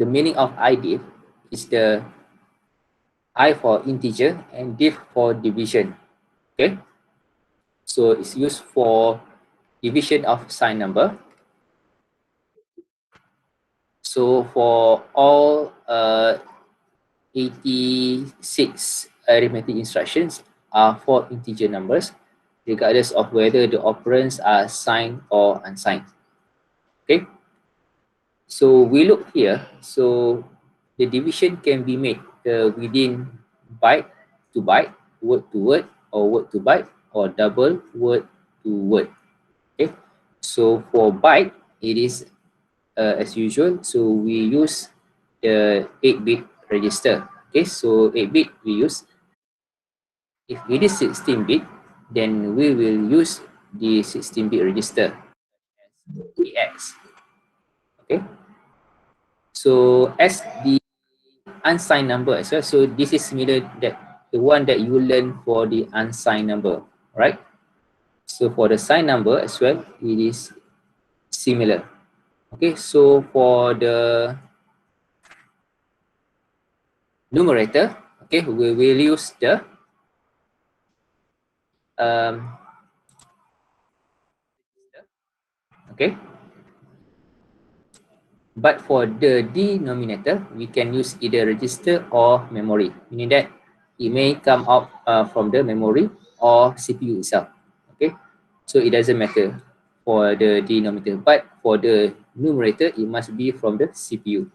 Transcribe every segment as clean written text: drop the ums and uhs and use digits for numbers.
the meaning of IDIV is the I for integer and div for division. Okay, so it's used for division of signed number. So for all 86 arithmetic instructions are for integer numbers, regardless of whether the operands are signed or unsigned. Okay, so we look here. So the division can be made within byte to byte, word to word, or word to byte, or double word to word. Okay, so for byte, it is as usual. So we use the 8-bit register. Okay, so 8-bit we use. If it is 16-bit, then we will use the 16-bit register as AX. Okay, so as the unsigned number as well. So this is similar that the one that you learn for the unsigned number, right? So for the signed number as well, it is similar. Okay, so for the numerator, okay, we will use the okay, but for the denominator, we can use either register or memory, meaning that it may come out from the memory or CPU itself. Okay, so it doesn't matter for the denominator, but for the numerator, it must be from the CPU.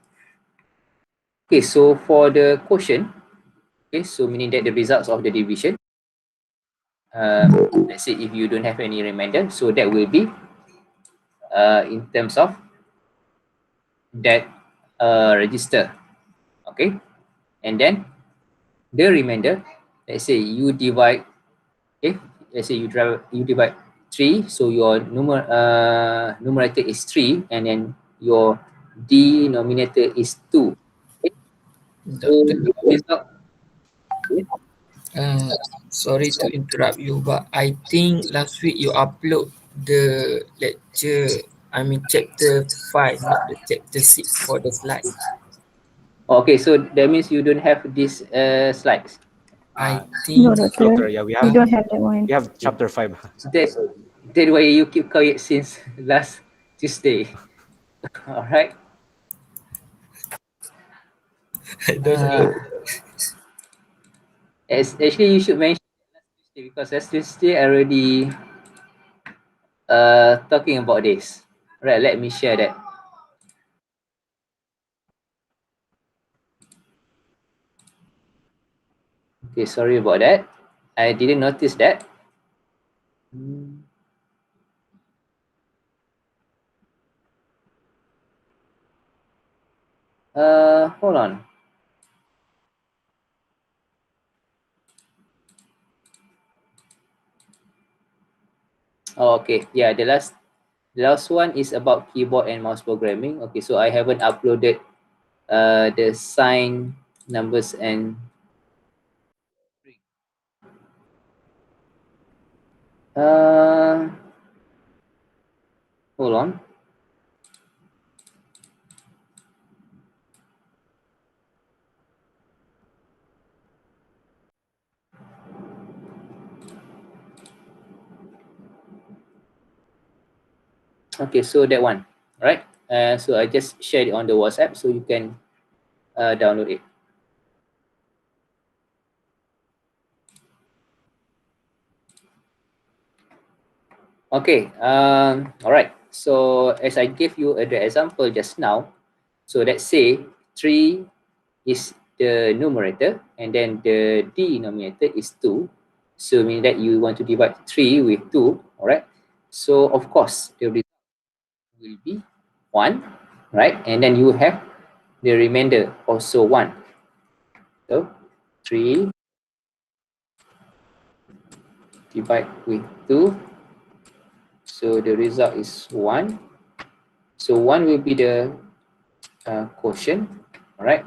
Okay, so for the quotient, okay, so meaning that the results of the division, let's say if you don't have any remainder, so that will be in terms of that register. Okay, and then the remainder, let's say you divide, okay, let's say you divide 3, so your numerator is 3, and then your denominator is 2. Okay? So your result, okay? Sorry to interrupt you, but I think last week you upload the lecture, chapter 5, not the chapter 6 for the slide. Okay, so that means you don't have these slides. I think No, doctor. Yeah, We don't have that one. we have chapter 5. That's why you keep quiet since last Tuesday. All right. I don't know. Actually, you should mention last Tuesday, because last Tuesday I already talking about this. Right, let me share that. Okay, sorry about that. I didn't notice that. Hold on. Oh, okay. Yeah, the last one is about keyboard and mouse programming. Okay, so I haven't uploaded the sign numbers and hold on. Okay, so that one, right? So I just shared it on the WhatsApp, so you can download it. Okay, all right. So as I gave you the example just now, so let's say 3 is the numerator and then the denominator is 2. So meaning that you want to divide 3 with 2, all right? So of course, the result will be 1, right? And then you have the remainder also 1. So 3 divide with 2. So the result is 1. So 1 will be the quotient, all right?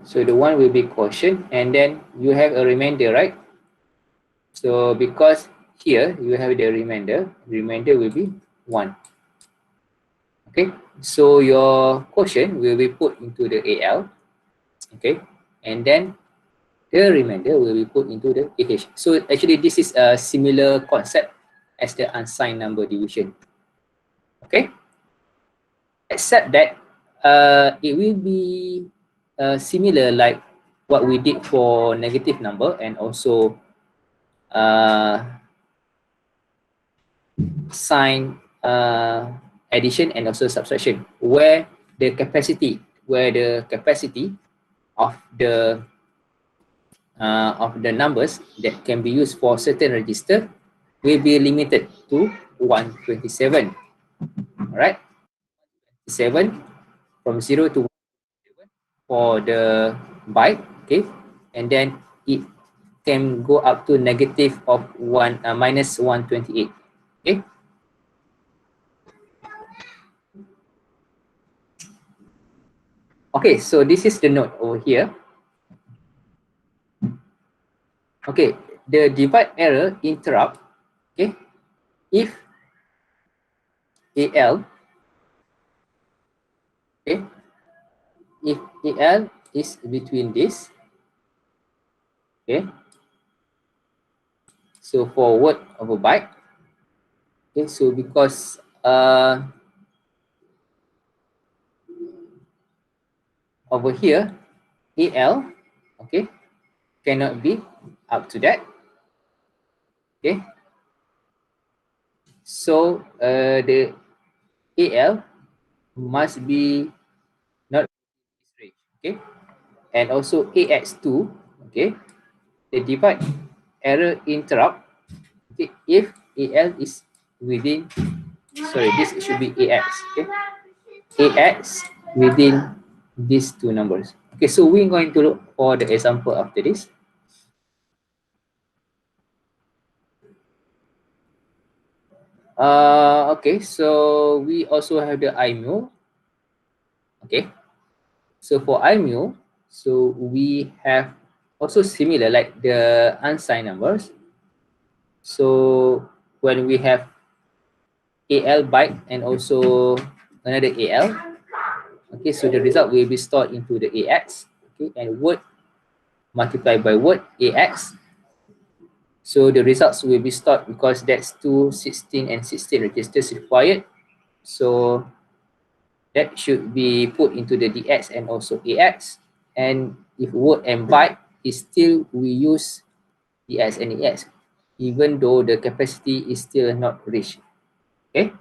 So the 1 will be quotient, and then you have a remainder, right? So because here you have the remainder will be 1. Okay, so your quotient will be put into the AL, okay, and then the remainder will be put into the AH. So actually this is a similar concept as the unsigned number division. Okay, except that it will be similar like what we did for negative number and also sign addition and also subtraction, where the capacity of the numbers that can be used for certain register will be limited to 127. All right, 7 from 0 to 127 for the byte. Okay, and then it can go up to negative of minus 128. Okay. Okay, so this is the note over here. Okay, the divide error interrupt. Okay, if AL, okay, if AL is between this, okay, so for word of a byte, okay, so because over here AL, okay, cannot be up to that, okay, so the AL must be not this range, okay, and also AX2, okay, the divide error interrupt, okay, if AL is within, sorry, this should be AX, okay, AX within these two numbers. Okay, so we're going to look for the example after this. Okay, so we also have the IMU. Okay, so for IMU, so we have also similar like the unsigned numbers. So when we have AL byte and also another AL, okay, so the result will be stored into the AX, okay, and word multiplied by word AX. So the results will be stored because that's 2, 16, and 16 registers required. So that should be put into the DX and also AX. And if word and byte is still, we use DX and AX, even though the capacity is still not reached. Okay.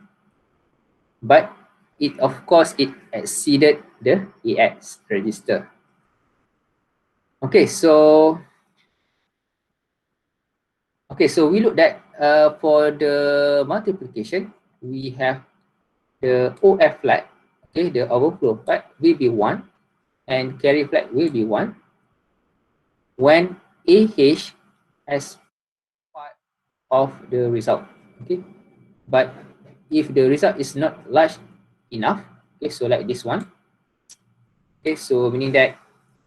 But it, of course, it exceeded the AX register. Okay, so we looked at for the multiplication, we have the OF flag, okay, the overflow flag will be 1 and carry flag will be 1 when AH as part of the result, okay. But if the result is not large enough, okay, so like this one, okay, so meaning that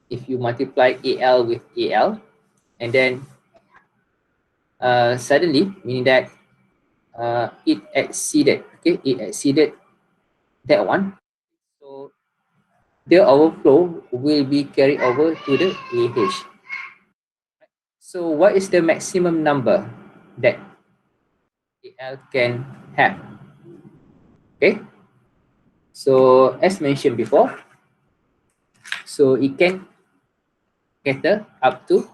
if you multiply AL with AL and then suddenly, meaning that it exceeded, okay, it exceeded that one, so the overflow will be carried over to the AH. So what is the maximum number that AL can have? Okay, so as mentioned before, so it can cater up to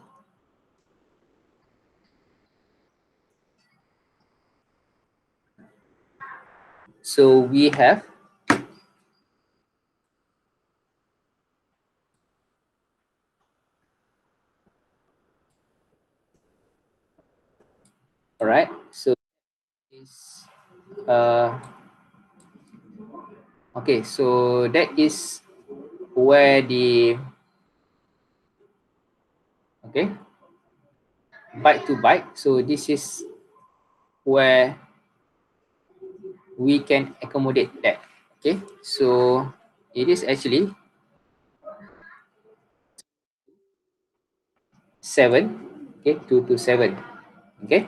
so we have all right, so is okay, so that is where the okay byte to byte, so this is where we can accommodate that. Okay, so it is actually 7, okay, 2 to 7, Okay,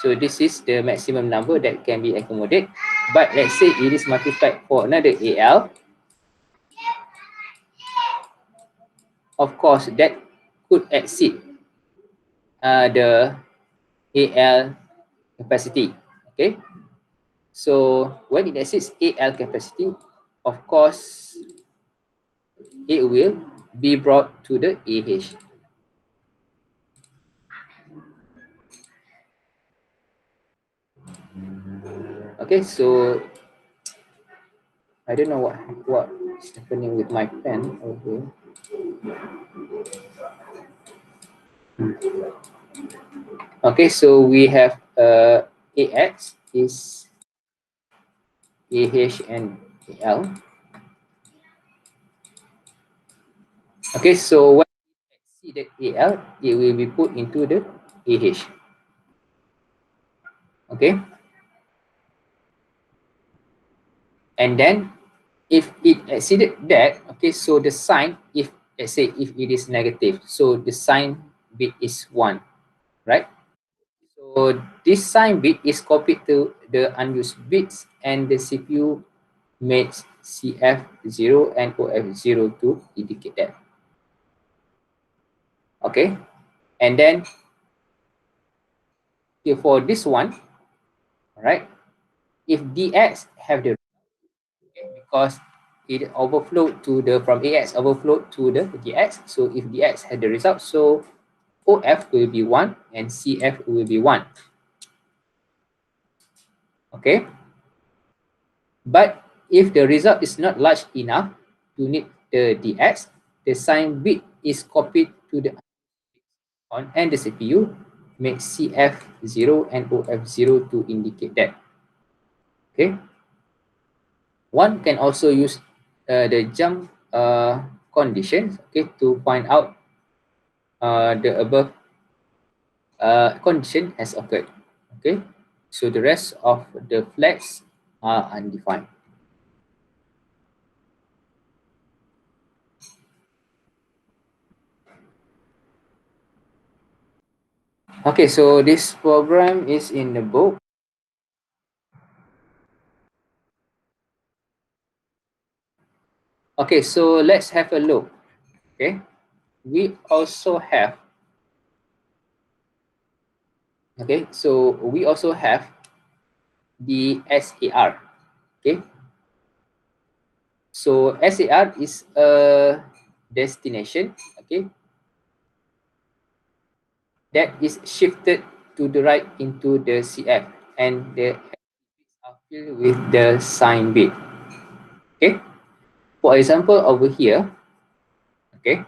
so this is the maximum number that can be accommodated. But let's say it is multiplied for another AL. Of course, that could exceed the AL capacity. Okay, so when it exceeds AL capacity, of course, it will be brought to the AH. Okay, so I don't know what is happening with my pen over here. Okay, so we have AX is AH and AL. Okay, so when it exceeded AL, it will be put into the AH. Okay, and then if it exceeded that, okay, so the sign, if let's say if it is negative, so the sign bit is 1, right? So this sign bit is copied to the unused bits, and the CPU makes CF0 and OF0 to indicate that. Okay, and then for this one, right, if DX have the, okay, because it overflowed to the, from AX overflowed to the DX, so if DX had the result, so OF will be 1 and CF will be 1. Okay, but if the result is not large enough to need the DX, the sign bit is copied to the on, and the CPU makes CF0 and OF0 to indicate that. Okay, one can also use the jump conditions, okay, to find out the above condition has occurred. Okay, so the rest of the flags are undefined. Okay, so this program is in the book. Okay, so let's have a look. Okay, we also have, okay, so we also have the SAR. Okay, so SAR is a destination, okay, that is shifted to the right into the CF, and the are filled with the sign bit. Okay, for example, over here, okay,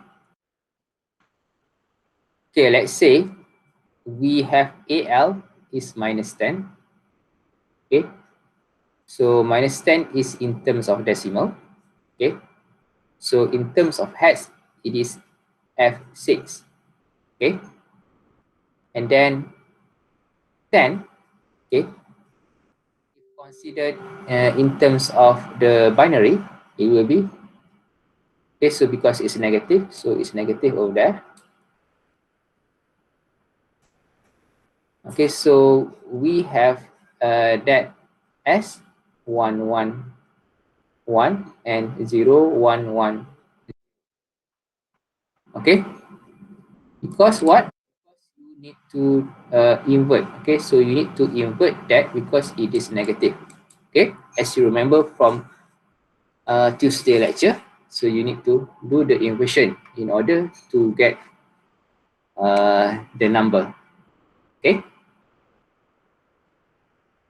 okay, let's say we have AL is -10. Okay, so -10 is in terms of decimal. Okay, so in terms of heads, it is F6. Okay, and then 10, okay, if considered in terms of the binary, it will be, okay, so because it's negative, so it's negative over there. Okay, so we have that as 111 and 011. Okay, because what? You need to invert. Okay, so you need to invert that because it is negative. Okay, as you remember from Tuesday lecture, so you need to do the inversion in order to get the number. Okay,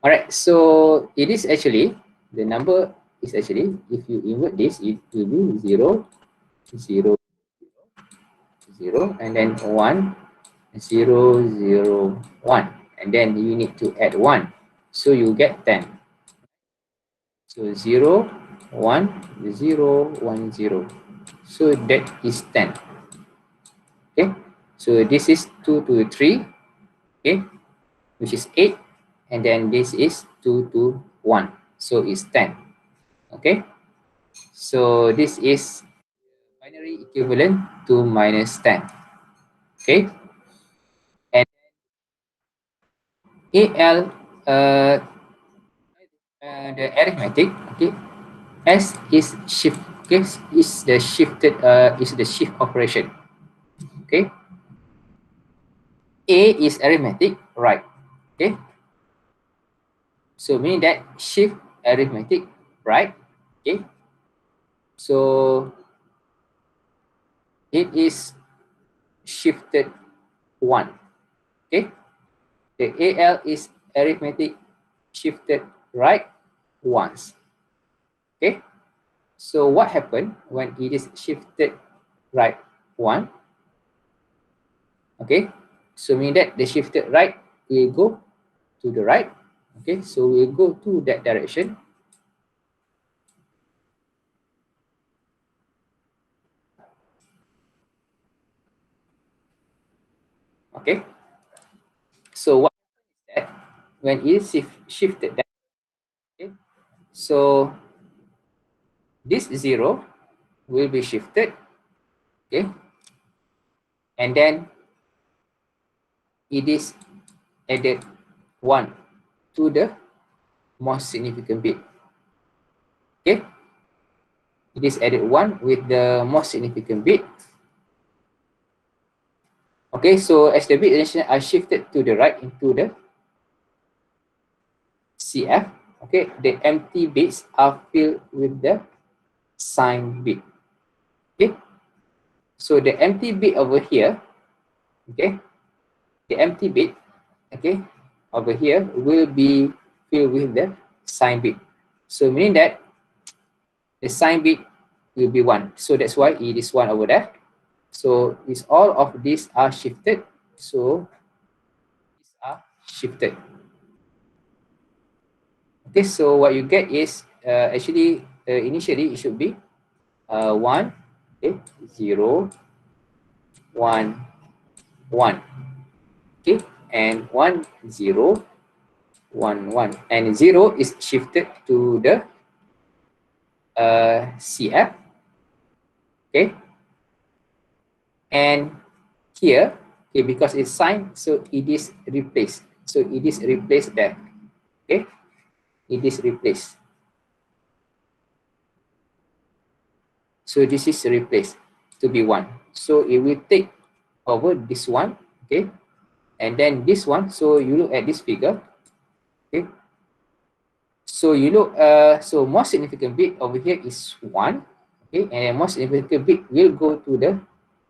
all right, so it is actually, the number is actually, if you invert this, it will be 0 0 0 and then 1 0 0 1, and then you need to add 1, so you get 10. So 0 1 0 1 0, so that is 10. Okay, so this is 2 to 3, okay, which is 8, and then this is 2 to 1, so it's 10. Okay, so this is binary equivalent to -10. Okay, and AL, the arithmetic, okay, S is shift, okay, is the shift operation, okay. A is arithmetic, right, okay. So meaning that shift arithmetic, right, okay. So it is shifted 1, okay. The AL is arithmetic shifted right once, okay. So what happened when it is shifted right 1, okay. So meaning that the shifted right will go to the right, okay. So we'll go to that direction, okay. So what is that when it is shifted that, okay. So this 0 will be shifted, okay, and then it is added 1 to the most significant bit, okay. It is added 1 with the most significant bit, okay. So as the bit destination are shifted to the right into the CF, okay, the empty bits are filled with the sign bit, okay. So the empty bit over here, okay, the empty bit, okay, over here will be filled with the sign bit. So meaning that the sign bit will be 1. So that's why it is 1 over there. So is all of these are shifted. So these are shifted. Okay, so what you get is actually initially it should be 1, okay, 0, 1, 1, okay, and 1, 0, 1, 1, and 0 is shifted to the CF, okay, and here, okay, because it's signed, so it is replaced. So it is replaced there, okay, it is replaced. So this is replaced to be 1. So it will take over this one, okay, and then this one. So you look at this figure, okay. So you look, so most significant bit over here is 1, okay, and most significant bit will go to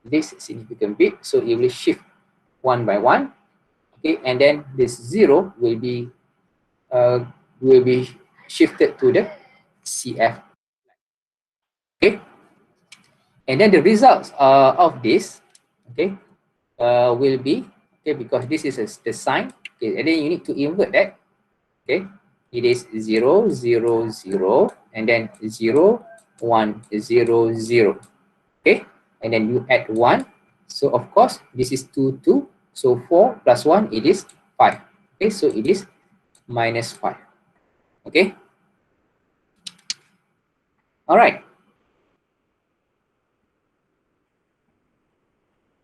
this significant bit. So it will shift 1 by 1, okay, and then this 0 will be shifted to the CF, okay. And then the results of this, okay, will be, okay, because this is the sign, okay, and then you need to invert that, okay. It is 0, 0, 0, and then 0, 1, 0, 0, okay, and then you add 1. So of course this is 2, 2, so 4 plus 1, it is 5, okay. So it is minus 5, okay. All right.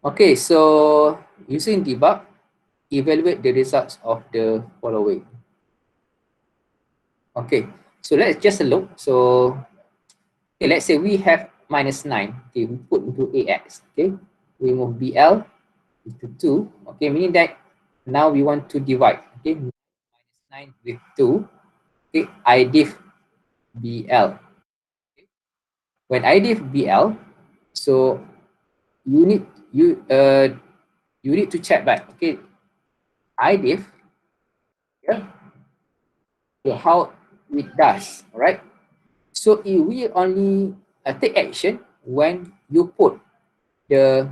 Okay, so using debug, evaluate the results of the following. Okay, so let's just look. So okay, let's say we have minus 9. Okay, we put into AX. Okay, we move BL into 2. Okay, meaning that now we want to divide. Okay, minus 9 with 2. Okay, I diff BL. Okay. When I diff BL, so you need you need to check back. Okay, I diff, yeah, so how it does, all right? So it will only take action when you put the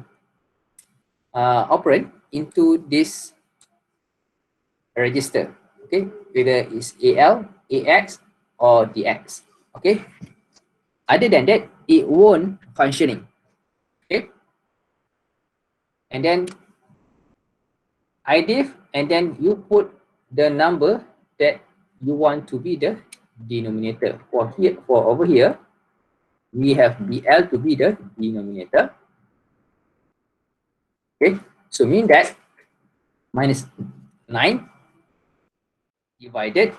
operand into this register, okay? Whether it's AL, AX, or DX, okay? Other than that, it won't functioning, okay? And then IDIF, and then you put the number that you want to be the denominator. For here, for over here, we have BL to be the denominator. Okay, so mean that minus 9 divided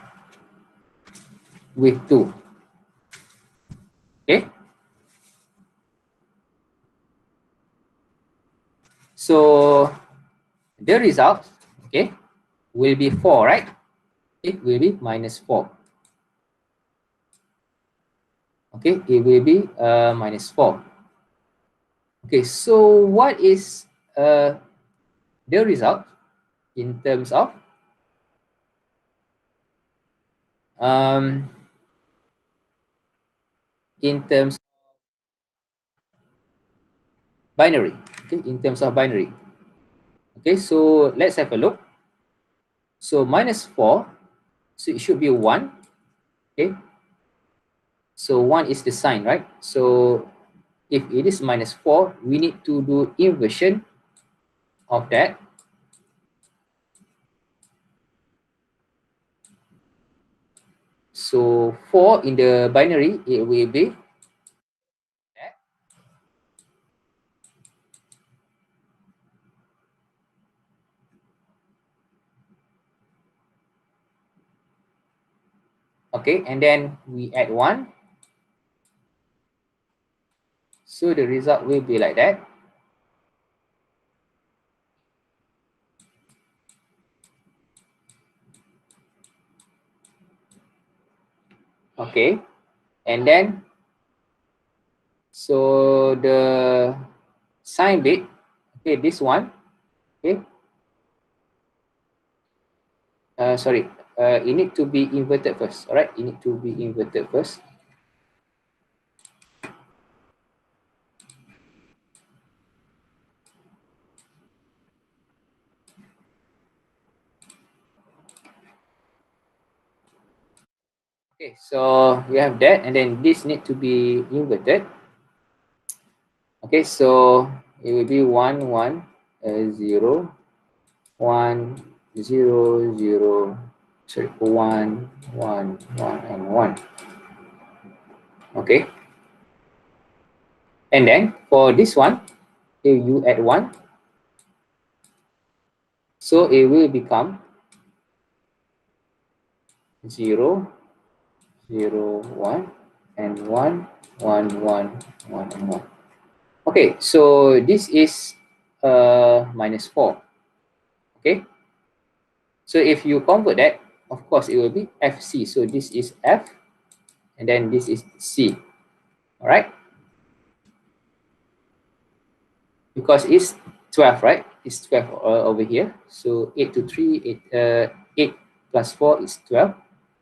with 2. Okay. So the result, okay, will be 4, right? It will be minus 4. Okay, it will be minus 4. Okay, so what is the result in terms of um, binary? Okay, in terms of binary. Okay, so let's have a look. So minus 4, so it should be 1. Okay, so 1 is the sign, right? So if it is minus 4, we need to do inversion of that. So 4 in the binary, it will be that. Okay, and then we add 1. So the result will be like that. Okay, and then so the sign bit, okay, this one, okay, sorry, it need to be inverted first. All right, it need to be inverted first. Okay, so we have that, and then this need to be inverted. Okay, so it will be 1 1 0 1 0 0, sorry, 1 1 1 and 1. Okay, and then for this one, if you add 1, so it will become 0 0 1 and 1 1 1 1 and 1. Okay, so this is minus 4. Okay, so if you convert that, of course it will be FC. So this is F, and then this is C. All right, because it's 12, right? It's 12 over here. So 8 to 3, 8 plus 4 is 12.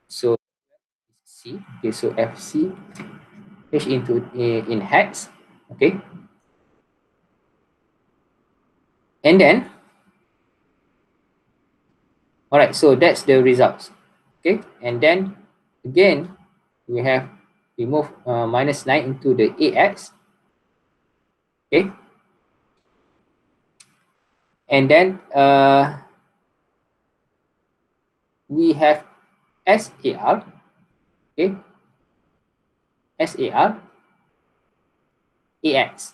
So C. Okay, so FC H into in hex. Okay, and then all right, so that's the results. Okay, and then again we move minus 9 into the AX. Okay, and then we have SAR. Okay, SAR AX.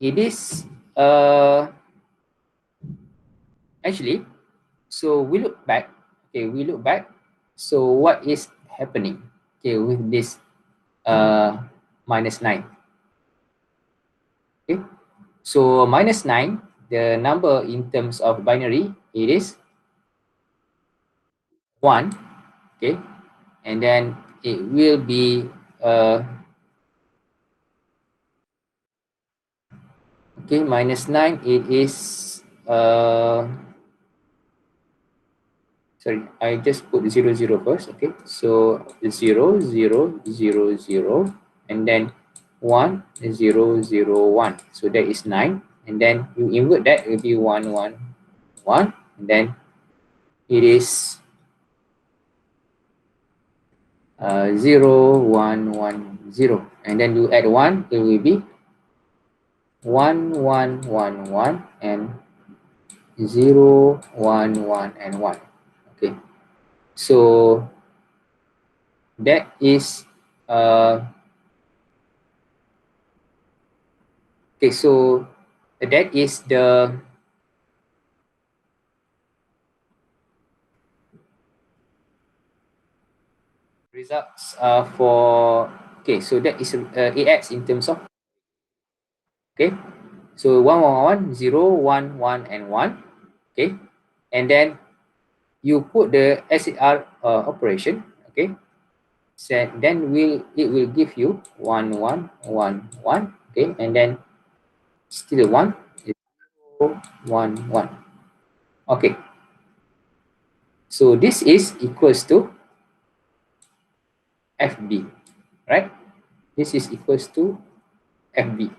It is actually, so we look back. Okay, we look back. So what is happening? Okay, with this minus 9. Okay, so minus 9, the number in terms of binary, it is 1. Okay, and then it will be okay, minus 9, it is sorry, I just put 0 0 first. Okay, so 0 0 0 0, and then 1 0 0 1. So that is 9, and then you invert that, it will be 1 1 1, and then it is 0 1 1 0, and then you add 1, it will be 1 1 1 1 and 0 1 1 and 1. Okay, so that is okay, so that is the results for, okay, so that is AX in terms of, okay, so 1 1 1 0 1 1 and 1, okay, and then you put the SAR operation, okay, so then it will give you 1 1 1 1, okay, and then still 1 0 1 1, okay, so this is equals to FB, right? This is equals to FB.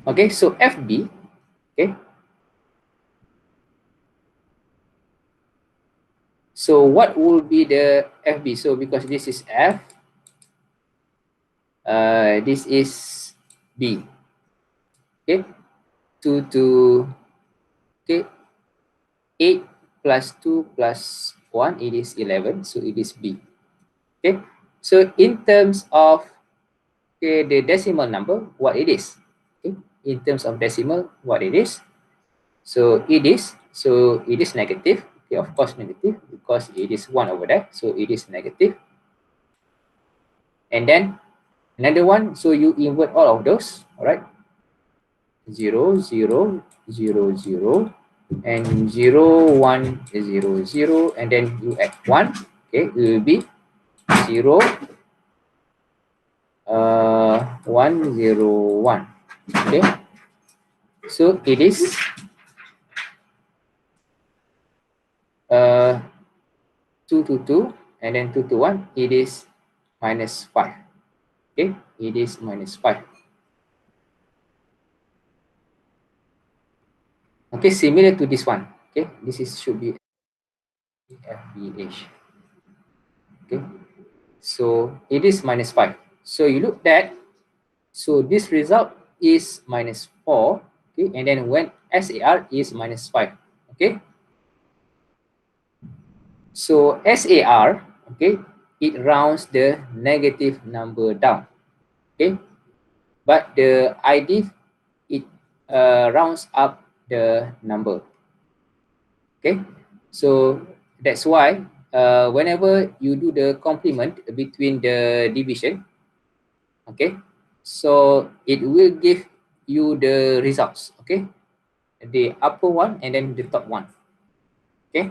Okay, so FB, okay. So what will be the FB? So because this is F, this is B. Okay, 2 to, okay, 8 plus 2 plus 1, it is 11. So it is B. Okay, so in terms of, okay, the decimal number, what it is? Okay, in terms of decimal, what it is? So it is negative. Okay, of course negative because it is 1 over there. So it is negative. And then another one, so you invert all of those, all right? 0 0 0 0 and 0 1 0 0, and then you add 1, okay, it will be 0 1 0 1, okay, so it is 2 to 2, and then 2 to 1, it is minus 5, okay, it is minus 5. Okay, similar to this one, okay, this is should be FBH, okay, so it is minus 5. So you look at, so this result is minus 4, okay, and then when SAR is minus 5, okay. So SAR, okay, it rounds the negative number down, okay, but the ID, it rounds up the number, okay. So that's why whenever you do the complement between the division, okay, so it will give you the results, okay, the upper one and then the top one, okay.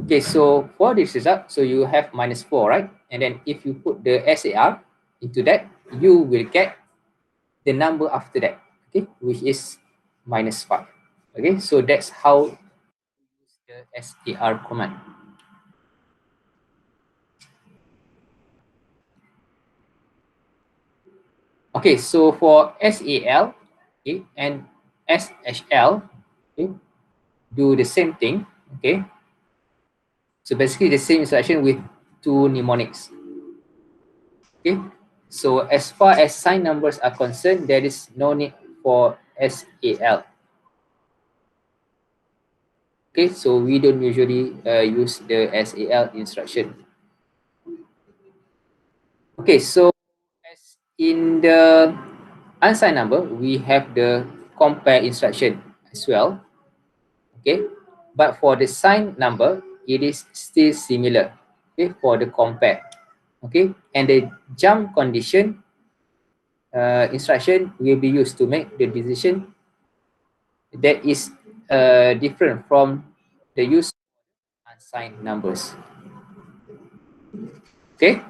Okay, so for this result, so you have minus 4, right? And then if you put the SAR into that, you will get the number after that, okay, which is minus 5. Okay, so that's how you use the SAR command. Okay, so for SAL, okay, and SHL, okay, do the same thing, okay. So basically the same instruction with two mnemonics. Okay. So as far as signed numbers are concerned, there is no need for SAL. Okay, so we don't usually use the SAL instruction. Okay, so as in the unsigned number, we have the compare instruction as well. Okay, but for the signed number, it is still similar. Okay, for the compare. Okay, and the jump condition instruction will be used to make the decision that is different from the use of unsigned numbers. Okay,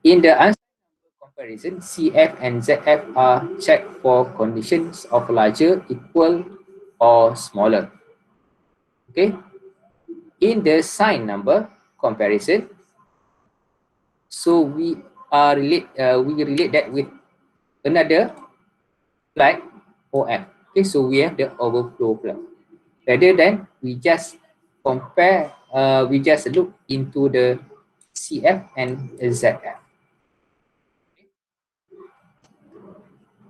in the unsigned number comparison, CF and ZF are checked for conditions of larger, equal, or smaller. Okay, in the signed number comparison, so we relate that with another flag OF. Okay, so we have the overflow flag. Rather than we just compare, we just look into the CF and ZF.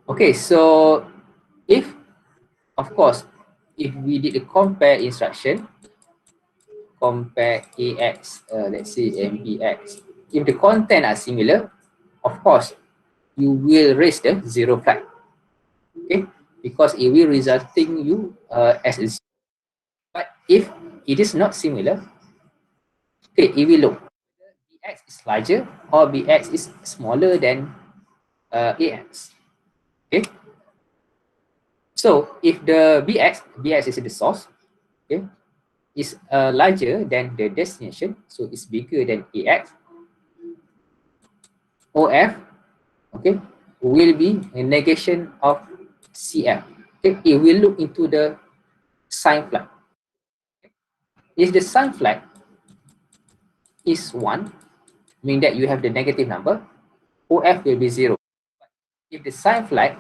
Okay, so if, of course, if we did a compare instruction, compare AX, let's say MBX, if the content are similar, of course, you will raise the zero flag. Okay, because it will resulting you as a zero. But if it is not similar, okay, it will look bx is larger or bx is smaller than ax. Okay, so if the bx is the source, okay, is larger than the destination, so it's bigger than ax, of, okay, will be a negation of cf. Okay, it will look into the sign flag. If the sign flag is 1, meaning that you have the negative number, OF will be 0. If the sign flag,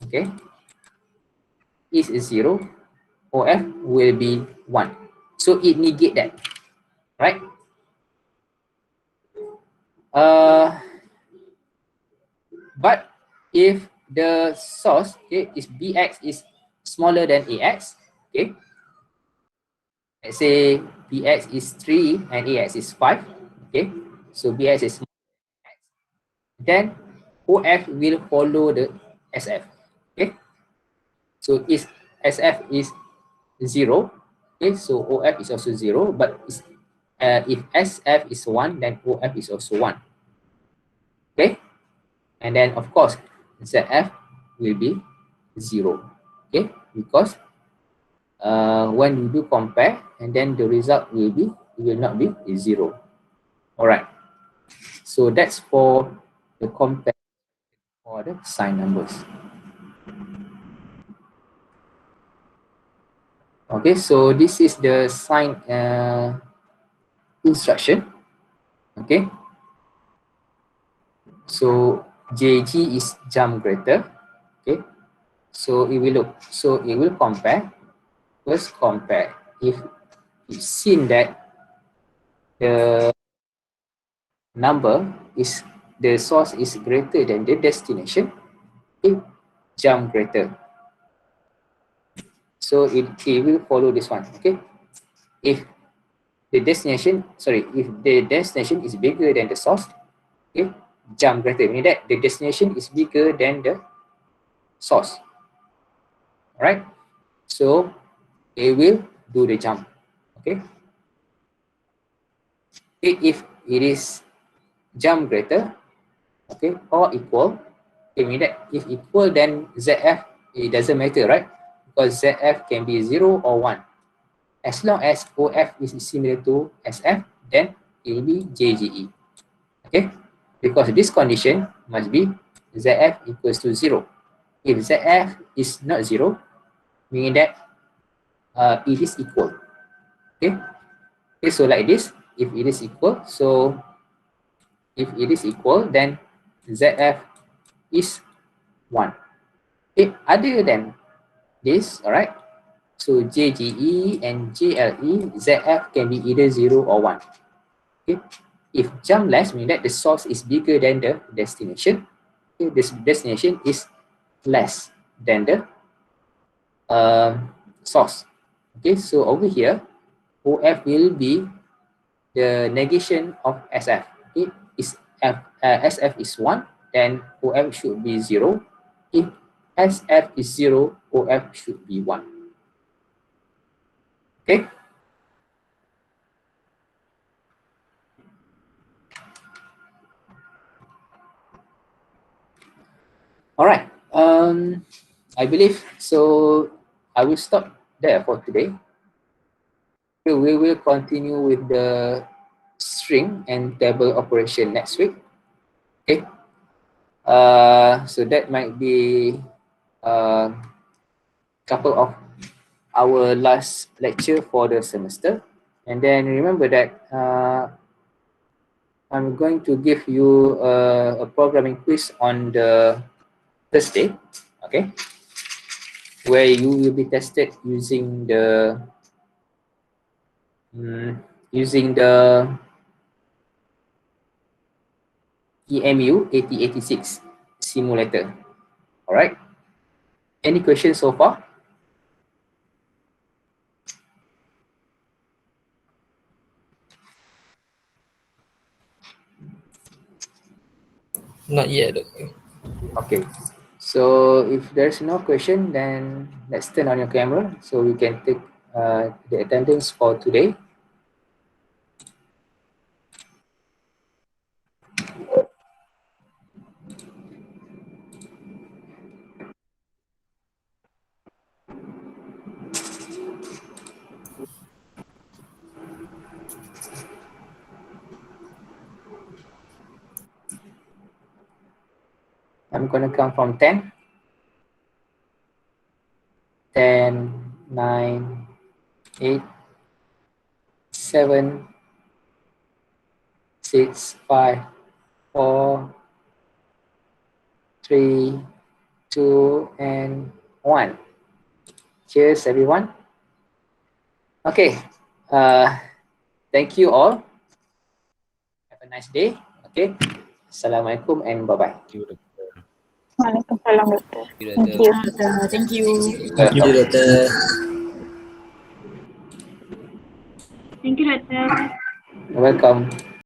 okay, is 0, OF will be 1. So it negate that, right? But if the source, okay, is BX is smaller than AX, okay, let's say BX is 3 and AX is 5, okay, so BX is smaller than AX, then OF will follow the SF, okay. So if SF is 0, okay, so OF is also 0, but if SF is 1, then OF is also 1, okay. And then of course ZF will be 0, okay, because when you do compare, and then the result will not be 0. All right, so that's for the compare for the sign numbers. Okay, so this is the sign instruction. Okay, so JG is jump greater. Okay, so it will look, so it will compare. First compare, if it's seen that the number is, the source is greater than the destination, it jump greater. So it will follow this one. Okay, if the destination, sorry, if the destination is bigger than the source, okay, jump greater, meaning that the destination is bigger than the source. All right, so it will do the jump. Okay, if it is jump greater, okay, or equal, okay, meaning that if equal, then ZF, it doesn't matter, right? Because ZF can be 0 or 1. As long as OF is similar to SF, then it will be JGE. Okay, because this condition must be ZF equals to 0. If ZF is not 0, meaning that it is equal. Okay, okay, so like this, if it is equal, so if it is equal, then ZF is 1. Okay, other than this, all right, so JGE and JLE, ZF can be either 0 or 1. Okay, if jump less, means that the source is bigger than the destination. Okay, this destination is less than the source. Okay, so over here, OF will be the negation of SF. If is SF is 1, then OF should be 0. If SF is 0, OF should be 1. Okay. All right. I believe so. I will stop there for today. Okay, we will continue with the string and table operation next week. Okay. So that might be a couple of our last lecture for the semester. And then remember that I'm going to give you a programming quiz on the Thursday, okay, where you will be tested using the EMU 8086 simulator. All right. Any questions so far? Not yet, Doctor. Okay. So if there's no question, then let's turn on your camera so we can take the attendance for today. I'm going to count from 10. 10, 9, 8, 7, 6, 5, 4, 3, 2, and 1. Cheers, everyone. Okay. Thank you all. Have a nice day. Okay. Assalamualaikum and bye-bye. Waalaikumsalam, Dokter. Thank you. Thank you. Thank you, Dokter. Thank you, Doctor. You're welcome.